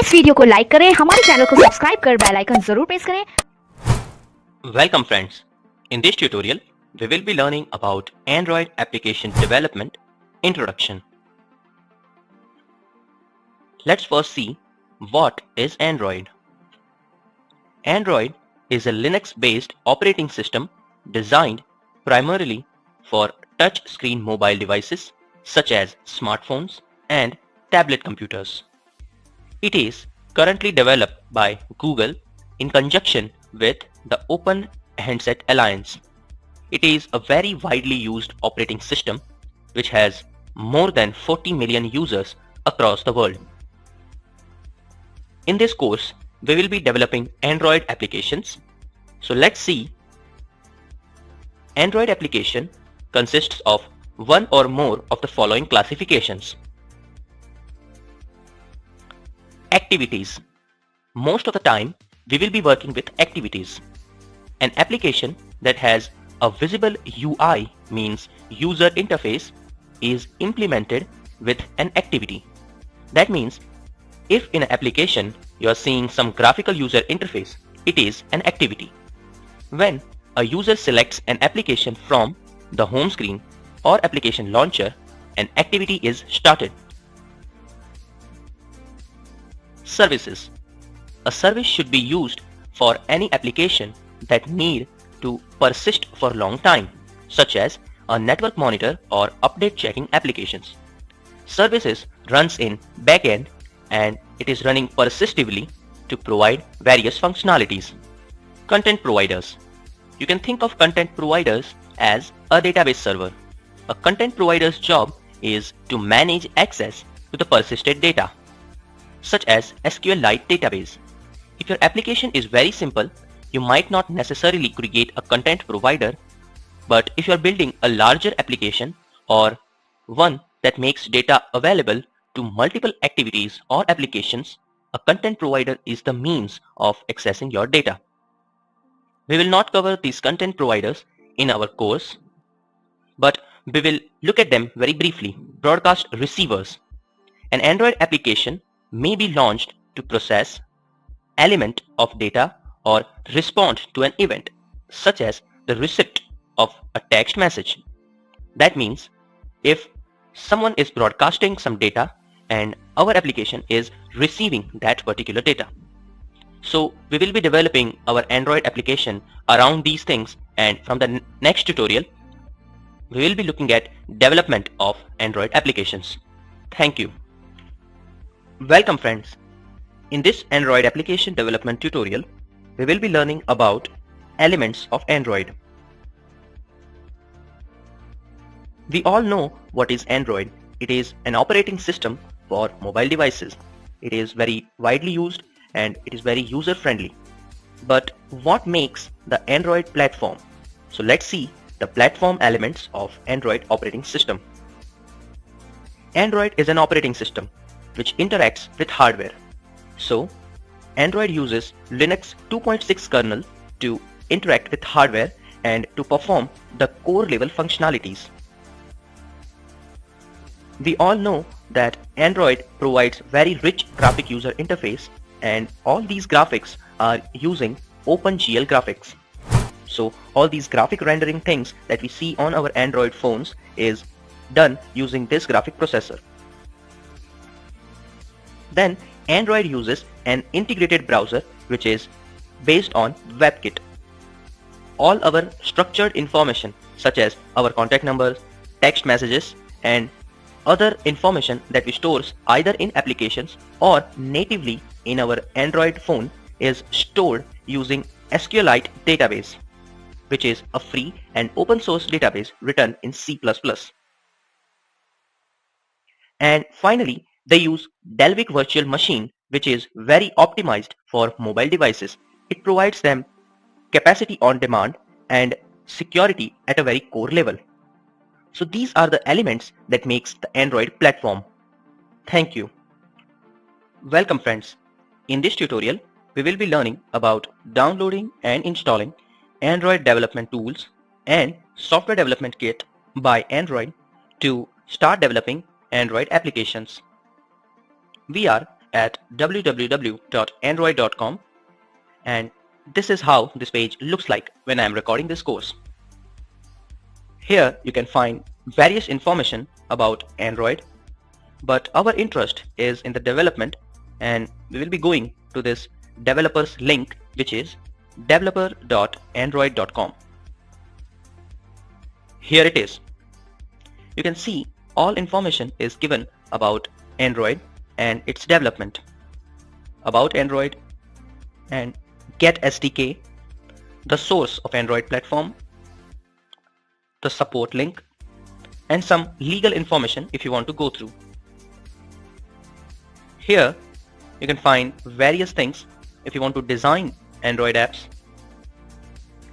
इस वीडियो को लाइक करें, हमारे चैनल को सब्सक्राइब कर बेल आइकन जरूर प्रेस करें। Welcome friends. In this tutorial, we will be learning about Android application development introduction. Let's first see what is Android. Android is a Linux-based operating system designed primarily for touch-screen mobile devices such as smartphones and tablet computers. It is currently developed by Google in conjunction with the Open Handset Alliance. It is a very widely used operating system which has more than 40 million users across the world. In this course, we will be developing Android applications. So let's see. Android application consists of one or more of the following classifications. Activities. Most of the time, we will be working with activities. An application that has a visible UI means user interface is implemented with an activity. That means if in an application you are seeing some graphical user interface, it is an activity. When a user selects an application from the home screen or application launcher, an activity is started. Services. A service should be used for any application that need to persist for a long time, such as a network monitor or update checking applications. Services runs in backend and it is running persistively to provide various functionalities. Content providers. You can think of content providers as a database server. A content provider's job is to manage access to the persisted data, such as SQLite database. If your application is very simple, you might not necessarily create a content provider, but if you are building a larger application or one that makes data available to multiple activities or applications, a content provider is the means of accessing your data. We will not cover these content providers in our course, but we will look at them very briefly. Broadcast receivers. An Android application may be launched to process element of data or respond to an event, such as the receipt of a text message. That means if someone is broadcasting some data and our application is receiving that particular data. So we will be developing our Android application around these things, and from the next tutorial we will be looking at development of Android applications. Thank you. Welcome friends. In this Android application development tutorial, we will be learning about elements of Android. We all know what is Android. It is an operating system for mobile devices. It is very widely used and it is very user friendly. But what makes the Android platform? So let's see the platform elements of Android operating system. Android is an operating system which interacts with hardware. So, Android uses Linux 2.6 kernel to interact with hardware and to perform the core level functionalities. We all know that Android provides very rich graphic user interface, and all these graphics are using OpenGL graphics. So all these graphic rendering things that we see on our Android phones is done using this graphic processor. Then Android uses an integrated browser which is based on WebKit. All our structured information such as our contact numbers, text messages and other information that we stores either in applications or natively in our Android phone is stored using SQLite database, which is a free and open source database written in C++. And finally, they use Dalvik Virtual Machine, which is very optimized for mobile devices. It provides them capacity on demand and security at a very core level. So these are the elements that makes the Android platform. Thank you. Welcome friends. In this tutorial, we will be learning about downloading and installing Android development tools and software development kit by Android to start developing Android applications. We are at www.android.com, and this is how this page looks like when I am recording this course. Here you can find various information about Android, but our interest is in the development, and we will be going to this developers link, which is developer.android.com. Here it is. You can see all information is given about Android and its development, about Android and Get SDK, the source of Android platform, the support link, and some legal information if you want to go through. Here you can find various things if you want to design Android apps,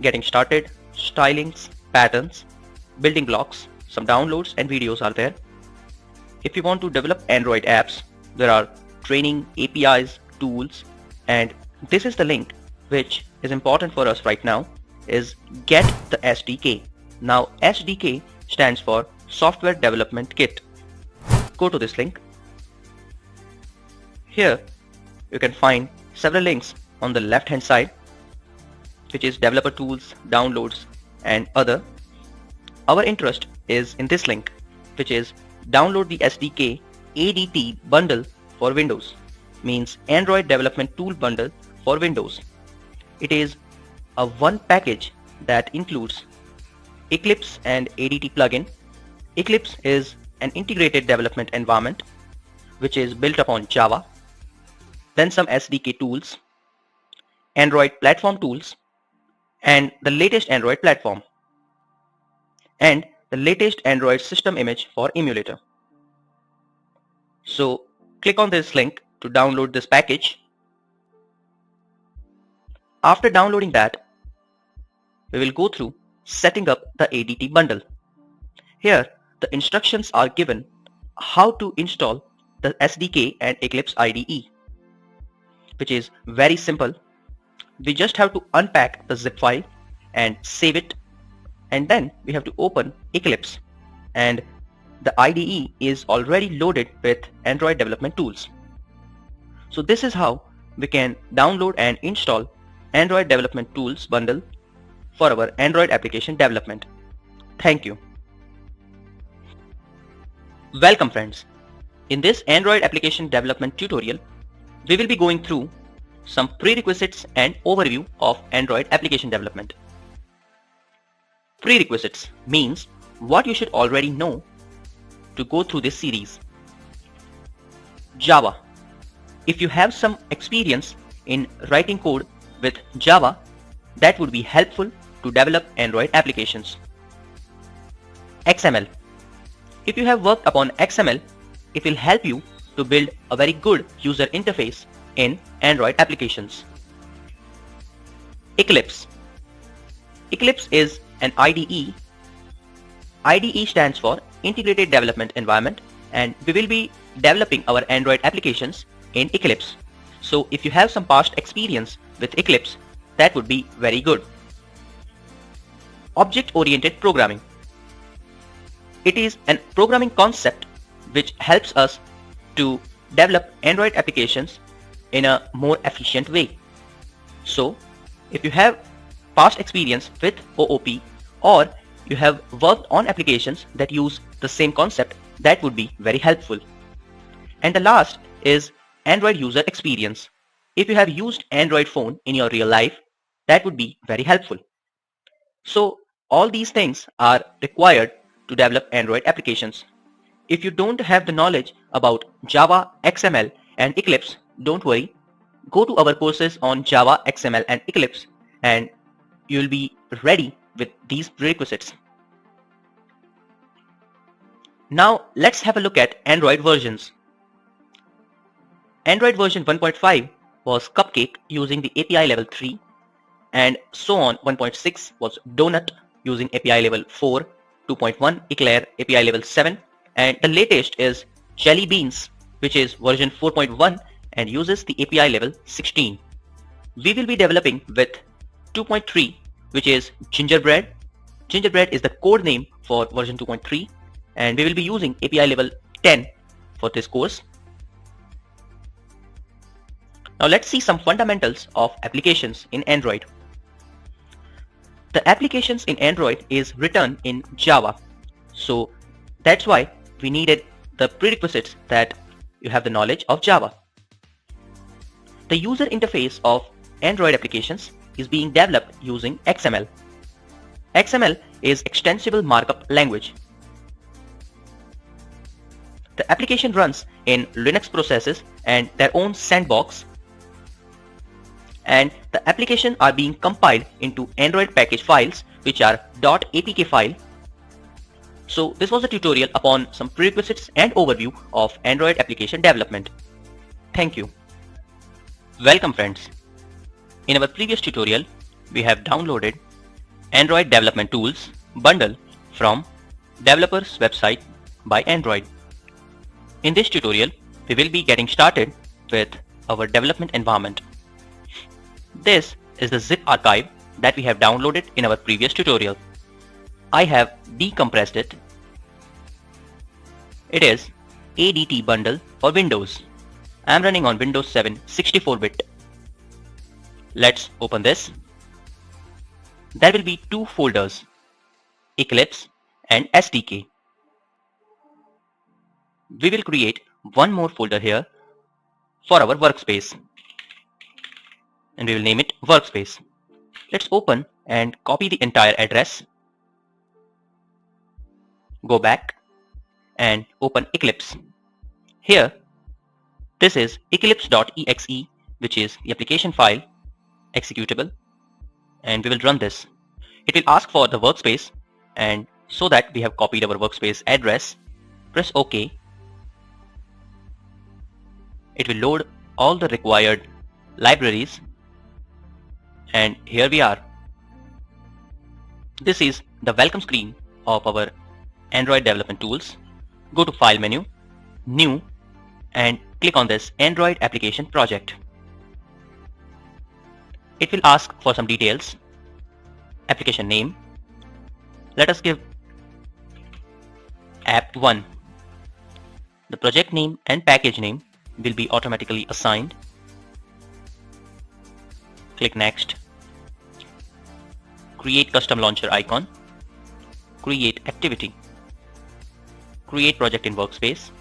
getting started, stylings, patterns, building blocks, some downloads and videos are there. If you want to develop Android apps, there are training, APIs, tools, and this is the link which is important for us right now, is Get the SDK. Now SDK stands for Software Development Kit. Go to this link. Here you can find several links on the left hand side, which is developer tools, downloads, and other. Our interest is in this link, which is download the SDK ADT bundle for Windows, means Android Development Tool Bundle for Windows. It is a one package that includes Eclipse and ADT plugin. Eclipse is an integrated development environment which is built upon Java, then some SDK tools, Android platform tools, and the latest Android platform, and the latest Android system image for emulator. So click on this link to download this package. After downloading that, we will go through setting up the ADT bundle. Here the instructions are given how to install the SDK and Eclipse IDE, which is very simple. We just have to unpack the zip file and save it, and then we have to open Eclipse, and the IDE is already loaded with Android development tools. So this is how we can download and install Android development tools bundle for our Android application development. Thank you. Welcome friends. In this Android application development tutorial, we will be going through some prerequisites and overview of Android application development. Prerequisites means what you should already know to go through this series. Java. If you have some experience in writing code with Java, that would be helpful to develop Android applications. XML. If you have worked upon XML, it will help you to build a very good user interface in Android applications. Eclipse. Eclipse is an IDE. IDE stands for Integrated Development Environment, and we will be developing our Android applications in Eclipse. So if you have some past experience with Eclipse, that would be very good. Object-oriented programming. It is a programming concept which helps us to develop Android applications in a more efficient way. So if you have past experience with OOP, or you have worked on applications that use the same concept, that would be very helpful. And the last is Android user experience. If you have used Android phone in your real life, that would be very helpful. So all these things are required to develop Android applications. If you don't have the knowledge about Java, XML, and Eclipse, don't worry. Go to our courses on Java, XML, and Eclipse, and you'll be ready with these prerequisites. Now let's have a look at Android versions. Android version 1.5 was Cupcake using the API level 3, and so on. 1.6 was Donut using API level 4, 2.1 Eclair API level 7, and the latest is Jelly Beans, which is version 4.1 and uses the API level 16. We will be developing with 2.3, which is Gingerbread. Gingerbread is the code name for version 2.3, and we will be using API level 10 for this course. Now let's see some fundamentals of applications in Android. The applications in Android is written in Java. So that's why we needed the prerequisites that you have the knowledge of Java. The user interface of Android applications is being developed using XML. XML is Extensible Markup Language. The application runs in Linux processes and their own sandbox, and the application are being compiled into Android package files which are .apk file. So this was a tutorial upon some prerequisites and overview of Android application development. Thank you. Welcome friends. In our previous tutorial, we have downloaded Android Development Tools bundle from developers website by Android. In this tutorial, we will be getting started with our development environment. This is the zip archive that we have downloaded in our previous tutorial. I have decompressed it. It is ADT bundle for Windows. I am running on Windows 7 64-bit. Let's open this. There will be two folders, Eclipse and SDK. We will create one more folder here for our workspace, and we will name it Workspace. Let's open and copy the entire address. Go back and open Eclipse. Here, this is eclipse.exe, which is the application file, executable, and we will run this. It will ask for the workspace, and so that we have copied our workspace address, press OK. It will load all the required libraries, and here we are. This is the welcome screen of our Android Development Tools. Go to File menu, New, and click on this Android Application Project. It will ask for some details. Application name. Let us give App1. The project name and package name will be automatically assigned. Click Next. Create custom launcher icon. Create activity. Create project in Workspace.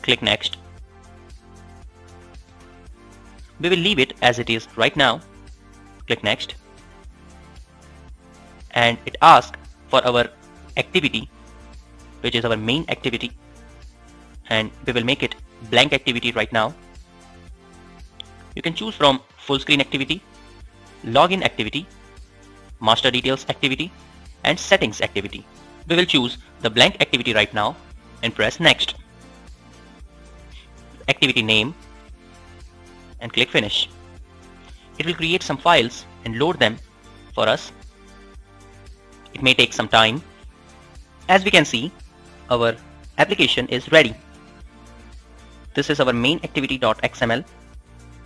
Click Next. We will leave it as it is right now. Click Next. And it asks for our activity, which is our main activity, and we will make it blank activity right now. You can choose from full screen activity, login activity, master details activity, and settings activity. We will choose the blank activity right now and press Next. Activity name, and click Finish. It will create some files and load them for us. It may take some time. As we can see, our application is ready. This is our main activity.xml,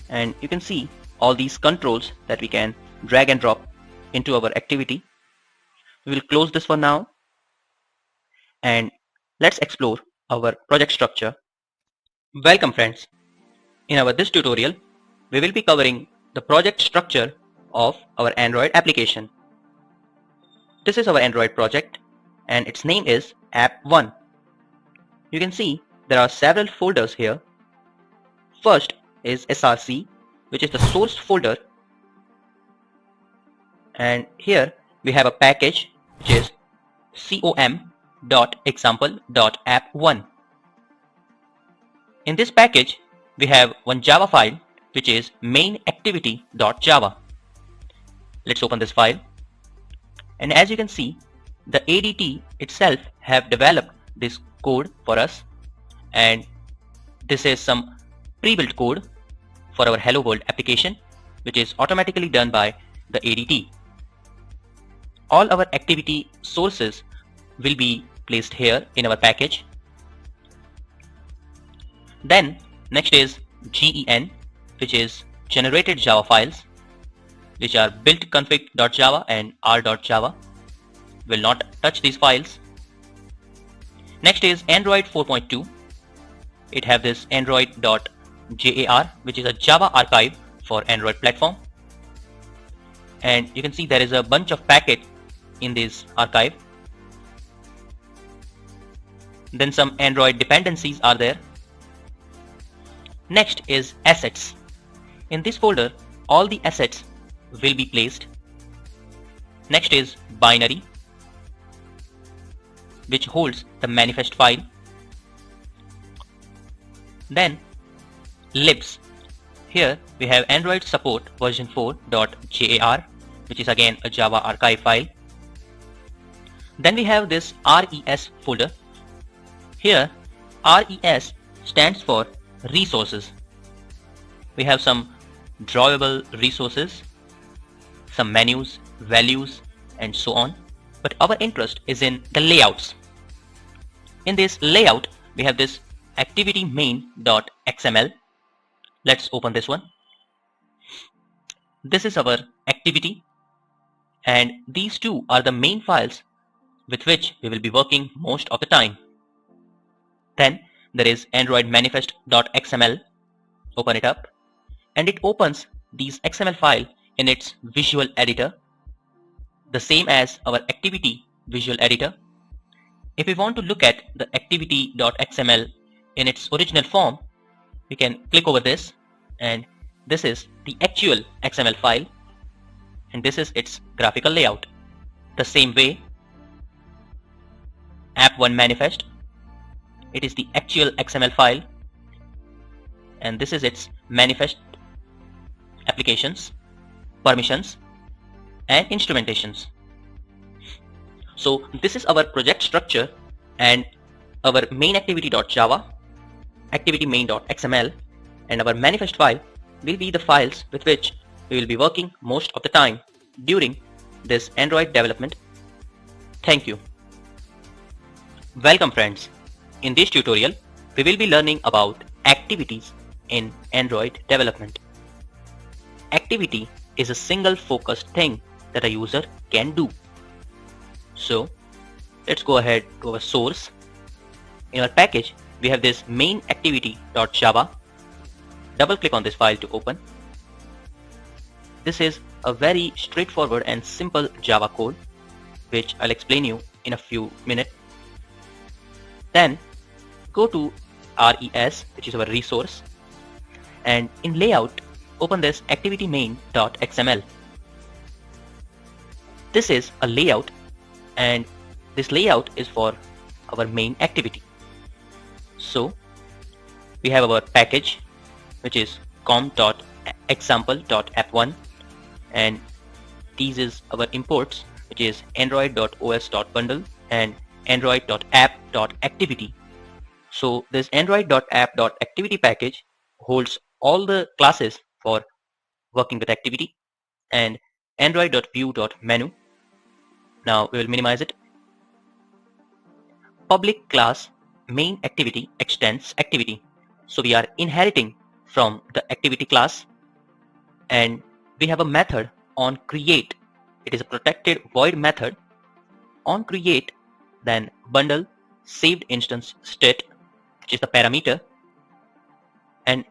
and you can see all these controls that we can drag and drop into our activity. We will close this for now, and let's explore our project structure. Welcome friends. In this tutorial, we will be covering the project structure of our Android application. This is our Android project, and its name is App1. You can see there are several folders here. First is src, which is the source folder, and here we have a package which is com.example.app1. In this package, we have one Java file which is main-activity.java. Let's open this file, and as you can see, the ADT itself have developed this code for us, and this is some pre-built code for our Hello World application, which is automatically done by the ADT. All our activity sources will be placed here in our package. Then next is gen, which is generated Java files, which are built config.java and r.java. Will not touch these files. Next is Android 4.2. It have this android.java .jar, which is a Java archive for Android platform. And you can see there is a bunch of packets in this archive. Then some Android dependencies are there. Next is assets. In this folder, all the assets will be placed. Next is binary, which holds the manifest file. Then libs. Here we have Android support version 4.jar, which is again a Java archive file. Then we have this res folder. Here res stands for resources. We have some drawable resources, some menus, values, and so on. But our interest is in the layouts. In this layout, we have this activity main.xml. Let's open this one. This is our activity, and these two are the main files with which we will be working most of the time. Then there is Android manifest.xml. Open it up, and it opens these XML file in its visual editor, the same as our activity visual editor. If we want to look at the activity.xml in its original form, we can click over this, and this is the actual XML file, and this is its graphical layout. The same way, app1 manifest, it is the actual XML file, and this is its manifest applications, permissions, and instrumentations. So this is our project structure, and our main activity.java, activity main.xml, and our manifest file will be the files with which we will be working most of the time during this Android development. Thank you. Welcome friends. In this tutorial, we will be learning about activities in Android development. Activity is a single focused thing that a user can do. So let's go ahead to our source. In our package, we have this main activity.java. Double click on this file to open. This is a very straightforward and simple Java code, which I'll explain you in a few minutes. Then go to res, which is our resource, and in layout, open this activity main.xml. This is a layout, and this layout is for our main activity. So we have our package, which is com.example.app1, and these is our imports, which is android.os.bundle and android.app.activity. So this android.app.activity package holds all the classes for working with activity, and android.view.menu. Now we will minimize it. Public class main activity extends activity. So we are inheriting from the activity class, and we have a method on create. It is a protected void method on create, then bundle saved instance state, which is the parameter. And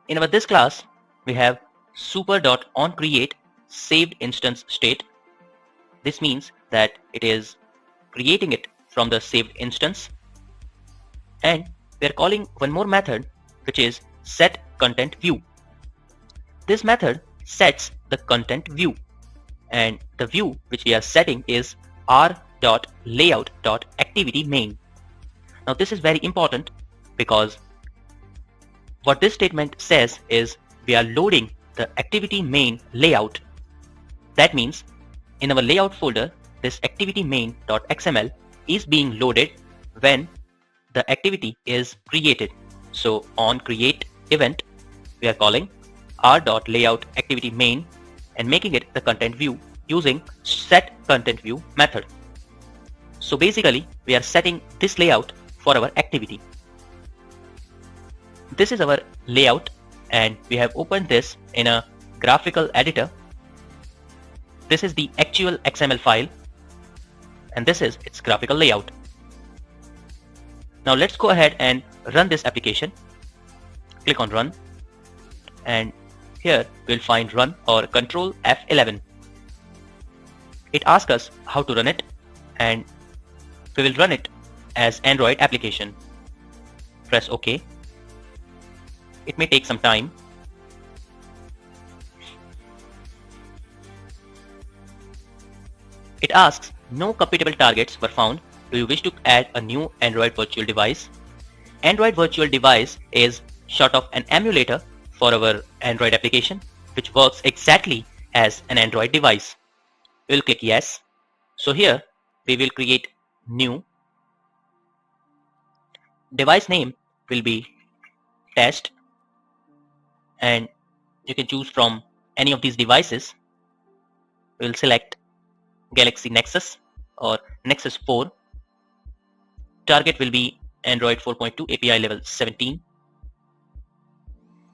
in our this class, we have super.onCreate saved instance state. This means that it is creating it from the saved instance. And we are calling one more method, which is setContentView. This method sets the content view, and the view which we are setting is r.layout.activityMain. Now this is very important, because what this statement says is we are loading the activity main layout. That means in our layout folder, this activity main.xml is being loaded when the activity is created. So on create event, we are calling r.layout.activityMain and making it the content view using setContentView method. So basically, we are setting this layout for our activity. This is our layout, and we have opened this in a graphical editor. This is the actual XML file, and this is its graphical layout. Now let's go ahead and run this application. Click on run. and here we'll find run or control F11. It asks us how to run it, and we will run it as Android application. Press OK. It may take some time. It asks, no compatible targets were found. Do you wish to add a new Android virtual device? Android virtual device is short of an emulator for our Android application, which works exactly as an Android device. We will click yes. So here we will create new. Device name will be test, and you can choose from any of these devices. We will select Galaxy Nexus or Nexus 4. Target will be Android 4.2 API level 17.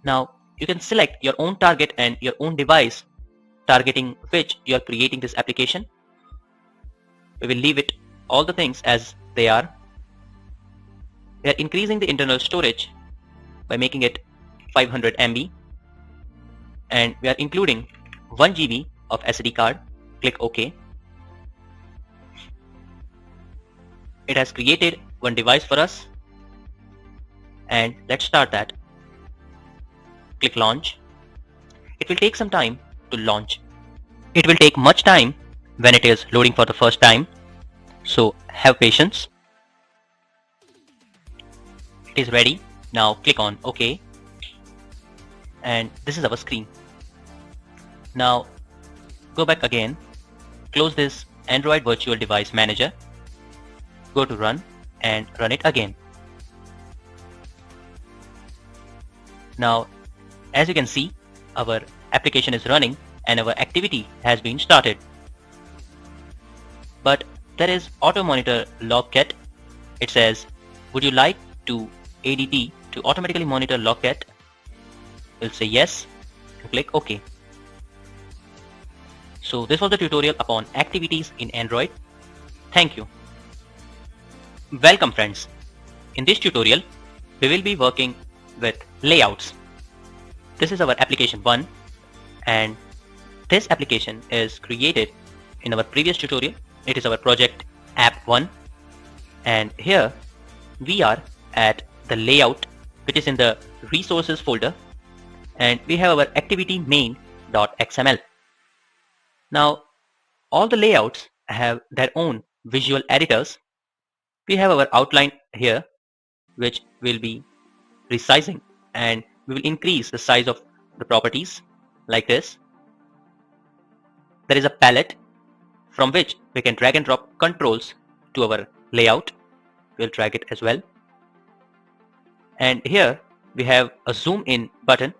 Now you can select your own target and your own device targeting which you are creating this application. We will leave it all the things as they are. We are increasing the internal storage by making it 500 MB, and we are including 1 GB of SD card. Click OK. It has created one device for us, and let's start that. Click launch. It will take some time to launch. It will take much time when it is loading for the first time, so have patience. It is ready. Now click on OK, and this is our screen. Now go back again, close this Android Virtual Device Manager, go to run and run it again. Now as you can see, our application is running and our activity has been started. But there is auto monitor log cat. It says, would you like to ADT to automatically monitor log cat? We'll say yes and click OK. So this was the tutorial upon activities in Android. Thank you. Welcome friends. In this tutorial, we will be working with layouts. This is our application 1, and this application is created in our previous tutorial. It is our project app 1, and here we are at the layout, which is in the resources folder, and we have our activity main.xml. Now all the layouts have their own visual editors. We have our outline here, which will be resizing, and we will increase the size of the properties like this. There is a palette from which we can drag and drop controls to our layout. We'll drag it as well. And here we have a zoom in button,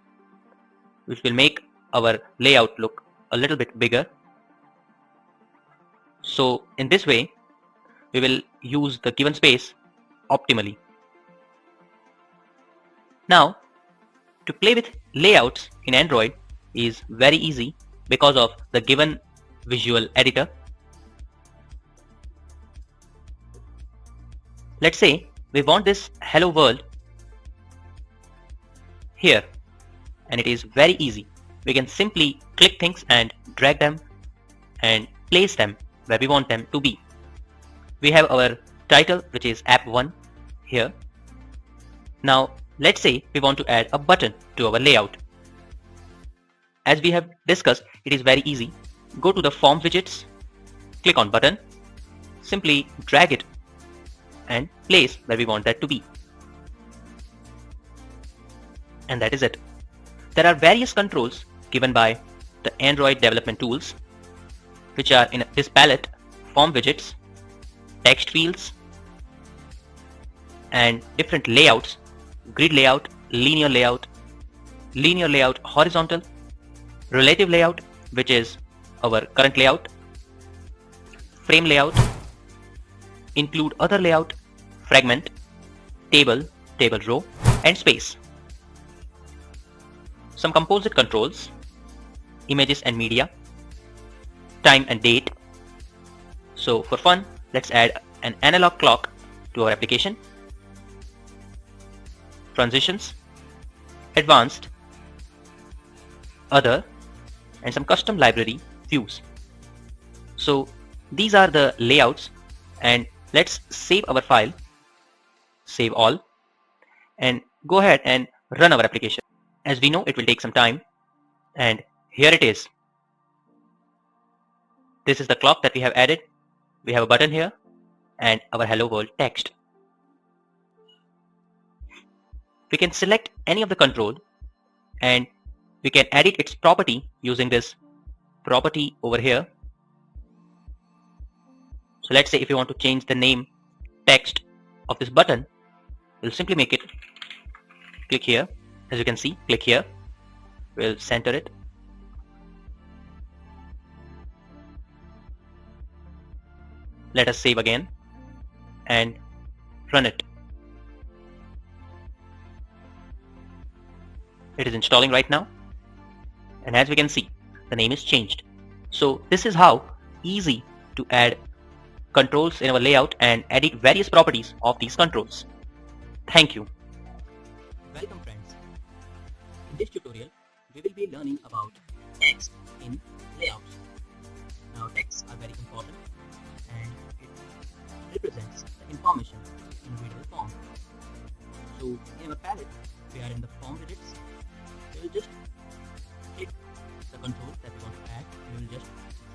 which will make our layout look a little bit bigger. So in this way, we will use the given space optimally. Now, to play with layouts in Android is very easy because of the given visual editor. Let's say we want this hello world here, and it is very easy. We can simply click things and drag them and place them where we want them to be. We have our title, which is app 1 here. Now let's say we want to add a button to our layout. As we have discussed, it is very easy. Go to the form widgets, click on button, simply drag it and place where we want that to be. And that is it. There are various controls given by the Android development tools, which are in this palette: form widgets, text fields, and different layouts: grid layout, linear layout horizontal, relative layout, which is our current layout, frame layout, include other layout, fragment, table row, and space. Some composite controls: images and media, time and date. So for fun, let's add an analog clock to our application. Transitions, advanced, other, and some custom library views. So these are the layouts, and let's save our file, save all, and go ahead and run our application. As we know, it will take some time, and here it is. This is the clock that we have added. We have a button here and our hello world text. We can select any of the control and we can edit its property using this property over here. So let's say if you want to change the name text of this button, we'll simply make it, click here. As you can see, click here. We'll center it. Let us save again and run it. It is installing right now, and as we can see, the name is changed. So this is how easy to add controls in our layout and edit various properties of these controls. Thank you. Welcome friends. In this tutorial, we will be learning about text in layouts. Now texts are very important and it represents the information in readable form. So in our palette, we are in the form widgets. We will just click the control that we want to add. We will just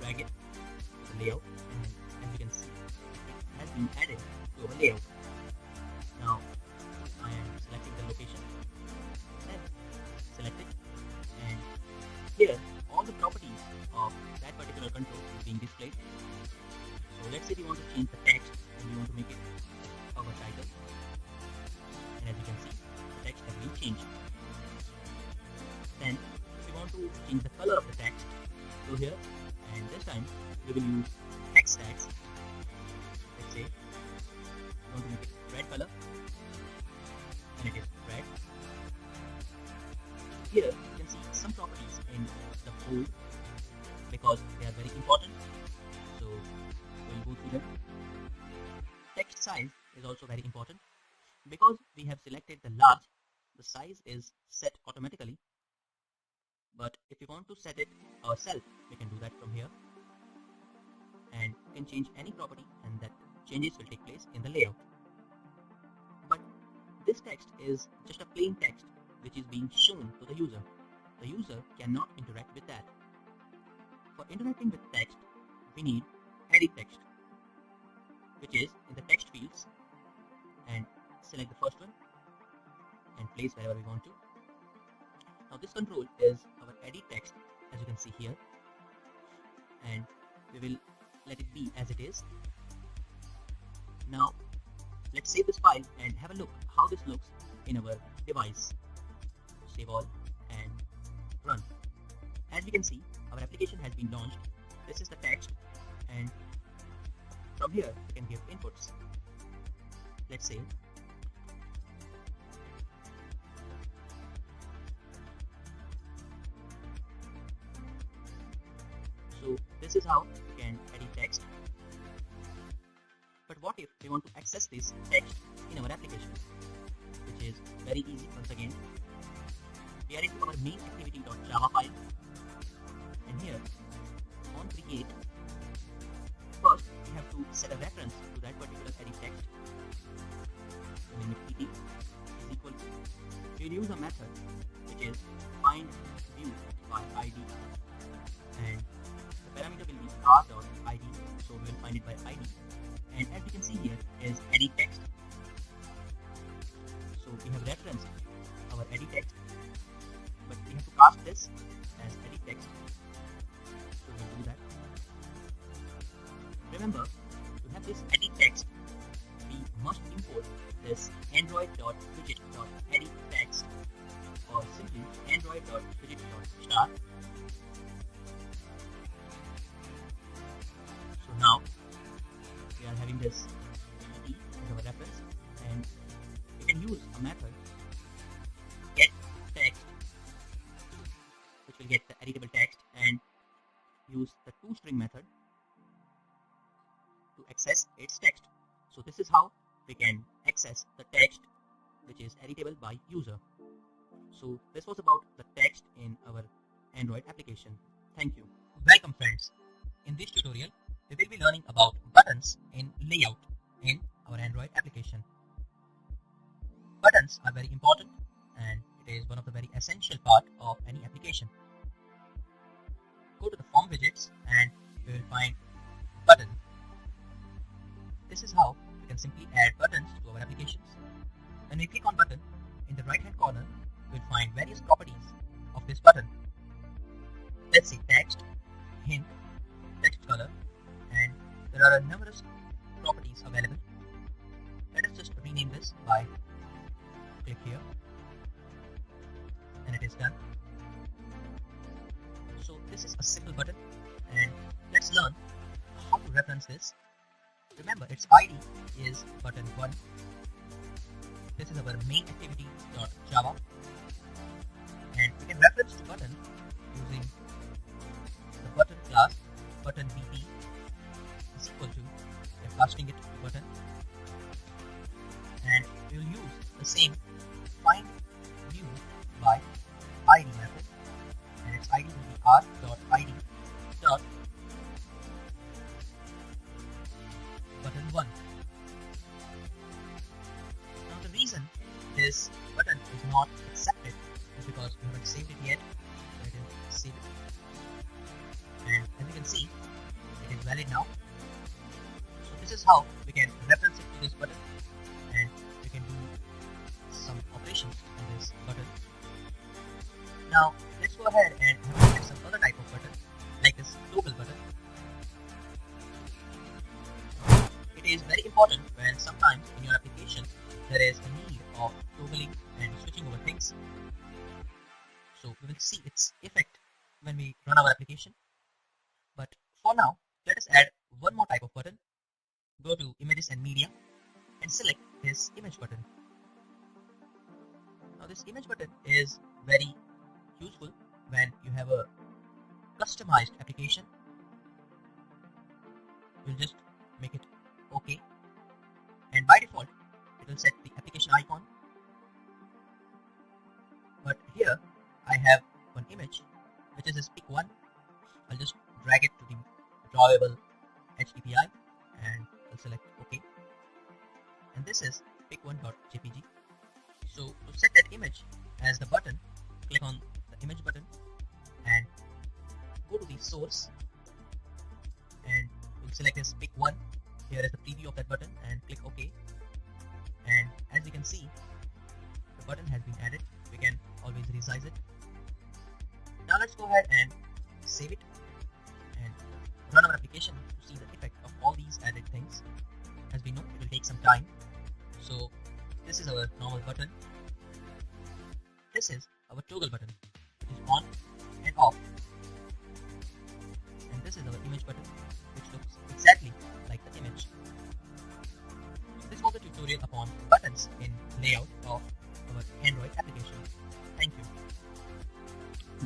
drag it to the layout, and as you can see, it has been added to our layout. Now I am selecting the location, then select it, and here all the properties of that particular control is being displayed. So let's say we want to change the text and we want to make it our title, and as you can see, the text has been changed. Then if we want to change the color of the text, go here, and this time we will use text tags. Let's say we want to make it red color, and it is red. Here you can see some properties in the bold because they are very important. So we'll go through them. Text size is also very important. Because we have selected the large, the size is set automatically. But if we want to set it ourselves, we can do that from here. And we can change any property, and that changes will take place in the layout. But this text is just a plain text which is being shown to the user. The user cannot interact with that. For interacting with text, we need edit text, which is in the text fields, and select the first one and place wherever we want to. Now this control is our edit text, as you can see here, and we will let it be as it is. Now let's save this file and have a look how this looks in our device. Save all and run. As we can see, our application has been launched. This is the text, and from here we can give inputs. Let's say so this is how we can edit text. But what if we want to access this text in our application, which is very easy. Once again, we are into our main activity.java file, and here on create, first we have to set a reference to that particular edit text. So name it ed is equal to, we will use a method which is find view by id, and the parameter will be r.id, so we will find it by id. And as we can see here is edit text. So we have referenced our edit text, but we have to cast this as edit text. So we'll do that. Remember, to have this edit text, we must import this android.widget.edit text, or simply android.widget.start. So now we are having this ed as our reference, and we can use a method get text, which will get the editable text, and use the toString method to access its text. So this is how we can access the text which is editable by user. So this was about the text in our Android application. Thank you. Welcome friends. In this tutorial, we will be learning about buttons in layout in our Android application. Buttons are very important and it is one of the very essential part of any application. Go to the form widgets and you will find button. This is how we can simply add buttons to our applications. When we click on button, in the right hand corner, you will find various properties of this button. Let's see text, hint, text color, and there are numerous properties available. Let us just rename this by click here and it is done. So this is a simple button and let's learn how to reference this. Remember its ID is button 1. This is our main activity.java and we can reference to button using the button class button BP is equal to, we are casting it to button, and we will use the same find view by ID method and its ID will be r.id dot button 1. Now the reason this button is not accepted is because we haven't saved it yet. So it is save it. And as you can see, it is valid now. So this is how we can reference it to this button and we can do some operations on this button. Now let's go ahead and look at some other type of button like this toggle button. It is very important when sometimes in your application there is a need of toggling and switching over things. So we will see its effect when we run our application. But for now, let us add one more type of button. Go to images and media and select this image button. Now this image button is very useful when you have a customized application. We'll just make it OK, and by default it will set the application icon. But here I have one image which is this pic1. I'll just drag it to the drawable HDPI and I'll select OK. And this is pic1.jpg. So to set that image as the button, click on the image button and go to the source and we'll select as pic1. Here is the preview of that button and click OK. And as you can see, the button has been added. We can always resize it. Now let's go ahead and save it and run our application to see the effect of all these added things. As we know, it will take some time. So this is our normal button. This is our toggle button, which is on and off. And this is our image button, which looks exactly like the image. So this was the tutorial upon buttons in layout of our Android application. Thank you.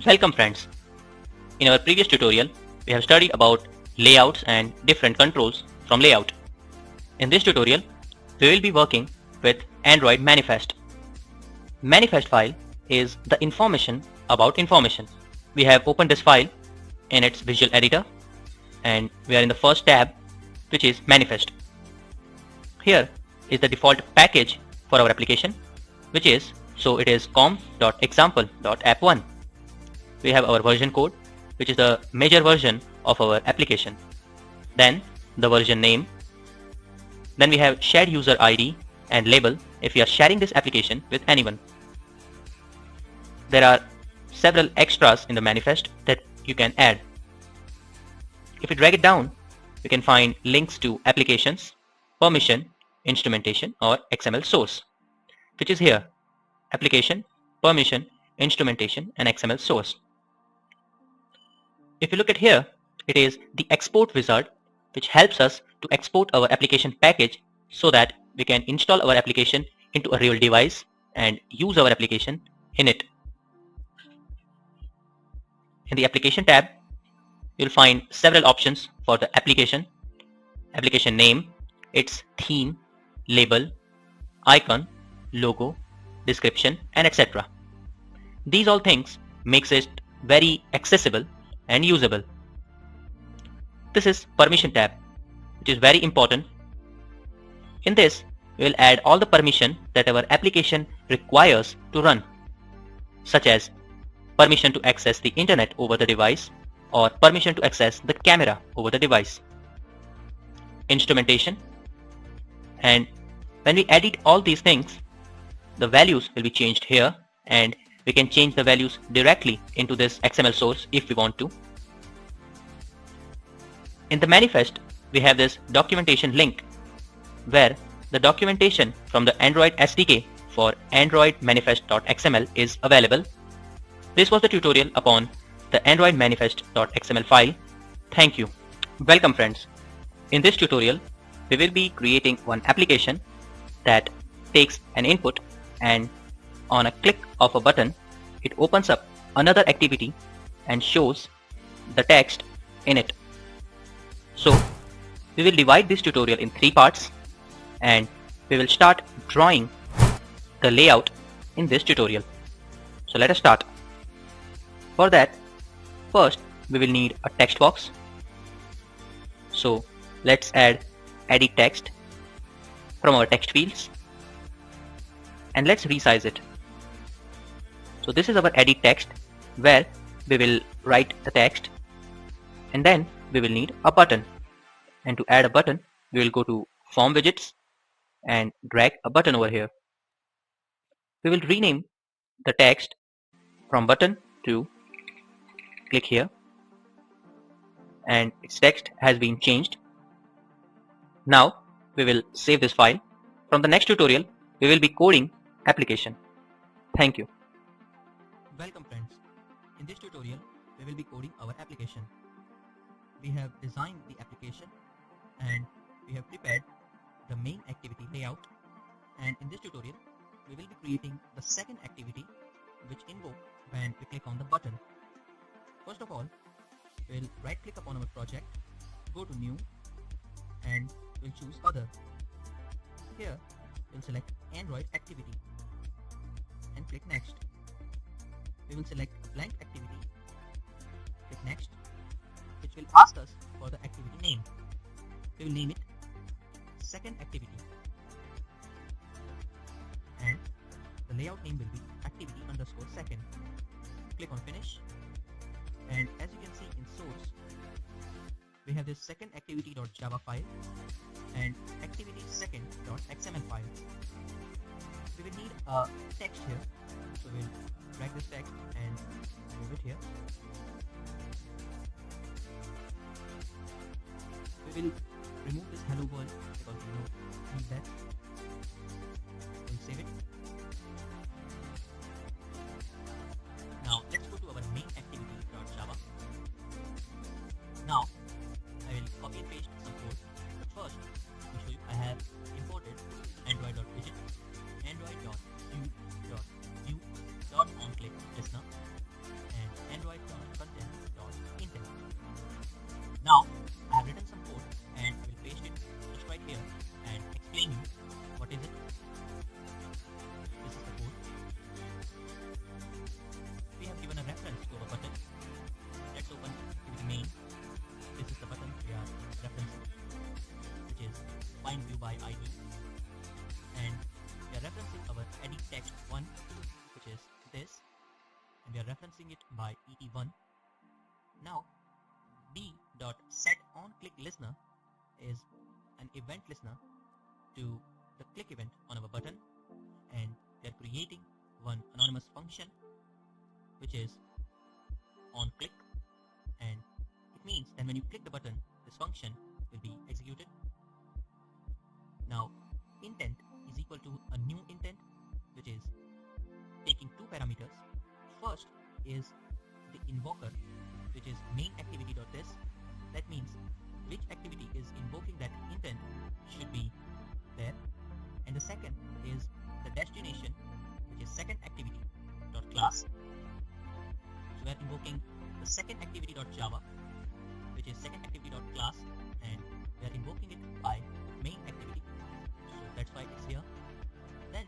Welcome friends. In our previous tutorial, we have studied about layouts and different controls from layout. In this tutorial, we will be working with Android manifest. Manifest file is the information about information. We have opened this file in its visual editor and we are in the first tab, which is manifest. Here is the default package for our application, which is, so it is com.example.app1. We have our version code, which is the major version of our application. Then the version name. Then we have shared user ID and label if we are sharing this application with anyone. There are several extras in the manifest that you can add. If you drag it down, you can find links to applications, permission, instrumentation or XML source, which is here: application, permission, instrumentation and XML source. If you look at here, it is the export wizard, which helps us to export our application package so that we can install our application into a real device and use our application in it. In the application tab, you'll find several options for the application name, its theme, label, icon, logo, description and etc. These all things makes it very accessible and usable. This is permission tab, which is very important. In this, we will add all the permission that our application requires to run, such as permission to access the internet over the device or permission to access the camera over the device, instrumentation, and when we edit all these things, the values will be changed here, and we can change the values directly into this XML source if we want to. In the manifest, we have this documentation link where the documentation from the Android SDK for Android manifest.xml is available. This was the tutorial upon the Android manifest.xml file. Thank you. Welcome friends. In this tutorial, we will be creating one application that takes an input and on a click of a button, it opens up another activity and shows the text in it. So we will divide this tutorial in 3 parts and we will start drawing the layout in this tutorial. So let us start. For that, first we will need a text box. So let's add edit text from our text fields and let's resize it. So this is our edit text where we will write the text, and then we will need a button, and to add a button we will go to form widgets and drag a button over here. We will rename the text from button to click here, and its text has been changed. Now we will save this file. From the next tutorial we will be coding application. Thank you. Welcome friends. In this tutorial we will be coding our application. We have designed the application and we have prepared the main activity layout, and in this tutorial we will be creating the second activity which invoke when we click on the button. First of all, we'll right click upon our project, go to new and we'll choose other. Here we'll select Android activity and click next. We will select blank activity, click next, which will ask us for the activity name. We will name it second activity and the layout name will be activity underscore second. Click on finish, and as you can see in source we have this second activity.java file and activity second.xml file. We will need a text here, so we'll drag this text and move it here. We will remove this hello world because we don't need that. We'll save it. Now let's go to our main activity.java. Now I will copy and paste some code, but first let me show you I have imported android.widget, android.view.onClickListener, and android.content.intent. Now I have written some code and I will paste it just right here and explain you what is it. This is the code. We have given a reference to our button. Let's open activity main. This is the button we are referencing, which is find view by ID, and we are referencing our edit text 1, which is this, and we are referencing it by et1. Now b.setOnClickListener is an event listener to the click event on our button, and we are creating one anonymous function which is on click, and it means that when you click the button this function will be executed. Now intent is equal to a new intent which is taking 2 parameters. First is the invoker, which is main activity.this. That means which activity is invoking that intent should be there, and the second is the destination, which is second activity.class. So we are invoking the second activity.java, which is second activity.class, and we are invoking it by main activity. So that's why it's here. Then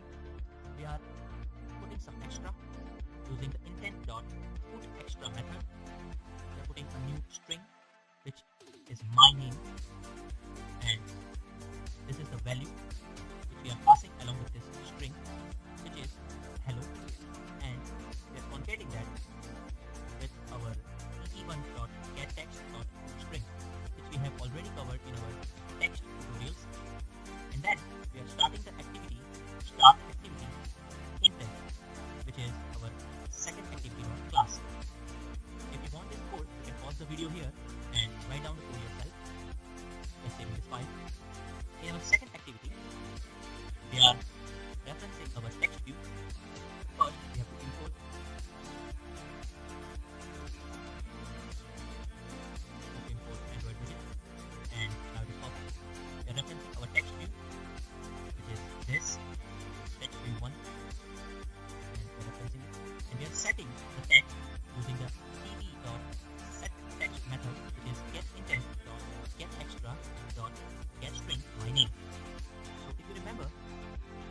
we are putting some extra using the intent.putExtra method, we are putting a new string which is my name, and this is the value which we are passing along with this string, which is hello, and we are concatenating that with our te1.getText.string, which we have already covered in our text tutorials. And then we are starting the activity, start activity intent, which is our second activity in our class. If you want this code, you can pause the video here and write down the code yourself. Let's save this file. In our second activity, we are referencing our text view. First, we have to import Android widget, and now it is perfect. We are referencing our text view, which is this text view 1, and we are referencing it. And we are setting the text using the td.setText method, which is getIntent.getExtra.getString my name. So if you remember,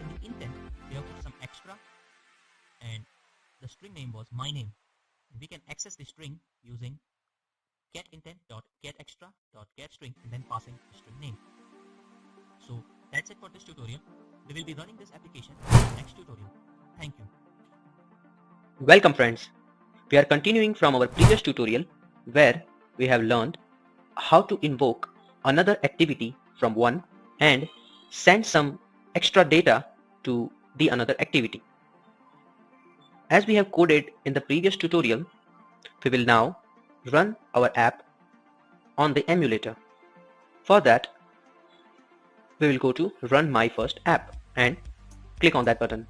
in the intent we have put some extra, and the string name was my name. We can access the string using getIntent.getExtra.getString and then passing the string name. So that's it for this tutorial. We will be running this application in the next tutorial. Thank you. Welcome friends. We are continuing from our previous tutorial where we have learned how to invoke another activity from one and send some extra data to the another activity. As we have coded in the previous tutorial, we will now run our app on the emulator. For that, we will go to Run My First App and click on that button.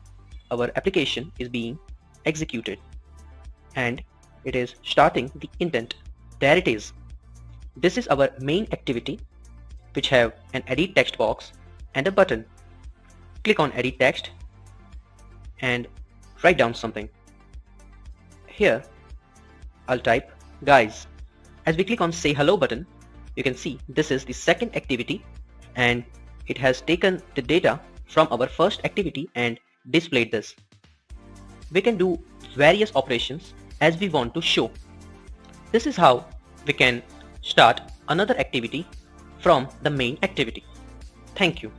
Our application is being executed and it is starting the intent. There it is. This is our main activity, which have an edit text box and a button. Click on edit text and write down something. Here I'll type guys. As we click on say hello button, you can see this is the second activity and it has taken the data from our first activity and displayed this. We can do various operations as we want to show. This is how we can start another activity from the main activity. Thank you.